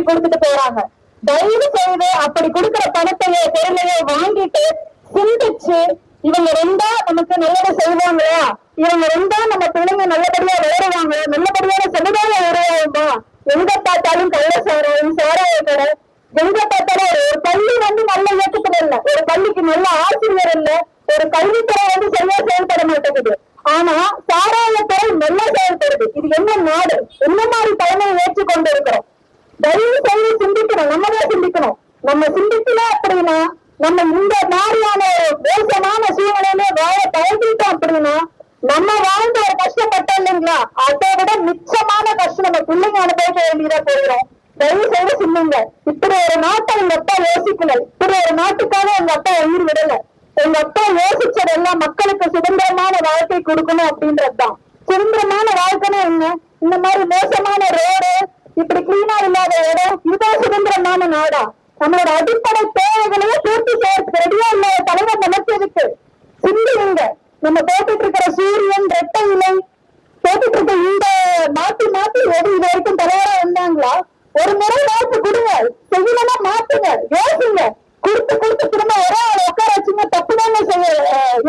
கொடுத்துட்டு போறாங்க. தயவு செய்து அப்படி கொடுக்கிற பணத்தையோ பொருளையோ வாங்கிட்டு சிந்திச்சு இவங்க ரெண்டா நமக்கு நல்லதை செய்வாங்களா, இவங்க ரெண்டா நம்ம பிள்ளைங்க நல்லபடியா வளருவாங்க, நல்லபடியான சமுதாயம் உருவாகுமா. எங்க பார்த்தாலும் கள்ளசாரம் சாராய கடை, எங்க பார்த்தாலும் ஒரு பள்ளி நல்ல இயக்கத்துல இல்ல, ஒரு பள்ளிக்கு நல்ல ஆசிரியர் இல்ல, ஒரு கல்வித்துறை சரியா செயல்பட மாட்டேங்குது. ஆனா சாராயத்துறை நல்லா செயல்படுது. இது என்ன நாடு, என்ன மாதிரி தலைமையை ஏற்றுக்கொண்டு இருக்கிறோம். தயவு செய்து சிந்திக்கணும், நம்மதான் சிந்திக்கணும். நம்ம சிந்திக்கல அப்படின்னா நம்ம இந்த மாதிரியான மோசமான சூழ்நிலையில வாழ பழகிட்டோம் அப்படின்னா நம்ம வாழ்ந்த ஒரு கஷ்டப்பட்டோம் இல்லைங்களா, அதை விட மிச்சமான கஷ்டம் நம்ம பிள்ளைங்க அனுபவிக்க வேண்டியதா போயிடும். தயவு செய்து சொல்லுங்க, இப்படி ஒரு நாட்டை எங்க அப்பா யோசிக்கல, இப்படி ஒரு நாட்டுக்காக எங்க அப்பா உயிர் விடல. எங்க அப்பா யோசிச்சதெல்லாம் மக்களுக்கு சுதந்திரமான வாழ்க்கை கொடுக்கணும் அப்படின்றதுதான். சுதந்திரமான வாழ்க்கைன்னா என்ன, இந்த மாதிரி மோசமான ரோடு, இப்படி கிளீனா இல்லாத இடம், இதுதான் சுதந்திரமான நாடா? நம்மளோட அடிப்படை தேவைகளையே பூர்த்தி செய்யறதுக்கு ரெடியா இல்லாத தலைவர் நினைச்சதுக்கு சிந்திங்க. நம்ம போட்டுட்டு இருக்கிற சூரியன், ரெட்டை இலை போட்டுட்டு இருக்க இந்த மாத்தி மாத்தி எது இது வரைக்கும் தலைவரா வந்தாங்களா? ஒரு முறை வாய்ப்பு கொடுங்க, செய்யலன்னா மாத்துங்க, யோசிங்க. கொடுத்து கொடுத்து திரும்ப ஒரே உட்கார வச்சுங்க, தப்புதாங்க செய்ய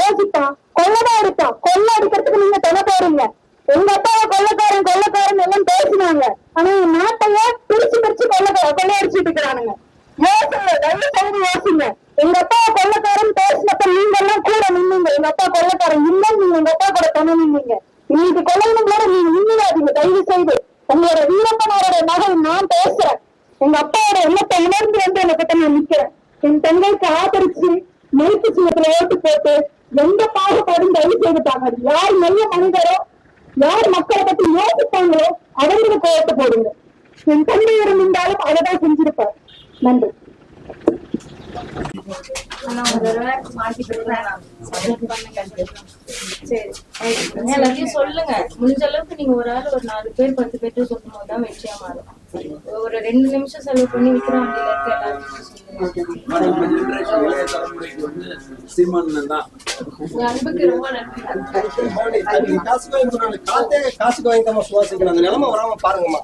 யோசிப்பான், கொள்ளதான் இருக்கான். கொள்ள அடிக்கிறதுக்கு நீங்க தொலை போறீங்க. எங்க அப்பாவை கொள்ளக்காரன் கொள்ளக்காரன் எல்லாம் பேசினாங்க, ஆனா நாட்டைய பிரிச்சு பிரிச்சு கொள்ளையடிச்சுட்டு இருக்கிறானுங்க. யோசிங்க, தயவு செய்து யோசிங்க. எங்க அப்பா கொள்ளக்காரன் பேசினப்ப நீங்க எல்லாம் கூட நின்னீங்க. எங்க அப்பா கொள்ளக்காரன் இல்லைன்னு நீங்க எங்க அப்பா கூட துணை நின்னீங்க. நீங்க கொள்ளைங்களோட நீங்க நின்னுடாதீங்க தயவு செய்து. உங்களோட வீரப்பனோட மகள் நான் பேசுறேன். எங்க அப்பாவோட எண்ணத்தை உணர்ந்து வந்து என்ன கிட்ட நான் நிக்கிறேன். என் தங்களுக்கு ஆதரிச்சு நெருப்பு சின்னத்துல ஓட்டு போட்டு எந்த பாகுபாடும் தயவு செய்துட்டாங்க. யார் நல்ல மனிதரோ, யார் மக்களை பத்தி யோசிப்பாங்களோ அவங்களுக்கு ஓட்டு போடுங்க. என் தந்தை இருந்தாலும் அதைதான் செஞ்சிருப்பார். நன்றி. எல்லாத்தையும் சொல்லுங்க. முடிஞ்ச அளவுக்கு நீங்க ஒரு ஆள் ஒரு 4 பேர் 10 பேர் சொல்லும் போதுதான் வெற்றியா மாறும். ஒரு 2 நிமிஷம் செலவு பண்ணி விக்ரவாண்டியில இருக்க எல்லாருக்கும் அன்புக்கு ரொம்ப நன்றி. காசுக்கு வாங்கிக்காம சுவாசிக்கணும். அந்த நிலைமை வராம பாருங்கம்மா.